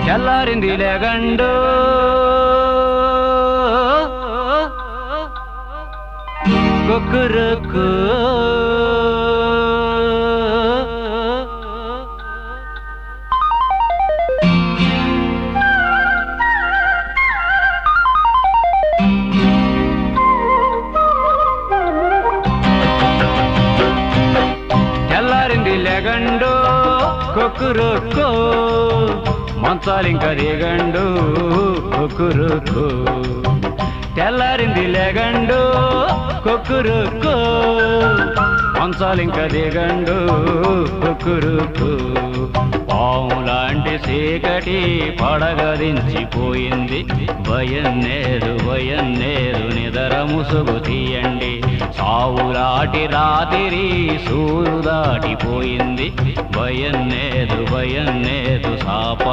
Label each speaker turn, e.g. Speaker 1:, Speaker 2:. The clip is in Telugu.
Speaker 1: తెల్లారింది లేగండు కుక్కురుకు తెల్లారింది లేగండు కుక్కురుకు మంచాలింక దిగండు కుక్కురుకు తెల్లారింది లేగండు కుక్కురుకు మంచాలింక దిగండు కుక్కురుకు పాములాంటి చీకటి పడగదించిపోయింది భయం లేదు నిదర ముసుగు తీయండి సావులాటి రాత్రి సూరు దాటిపోయింది భయం లేదు సాపలు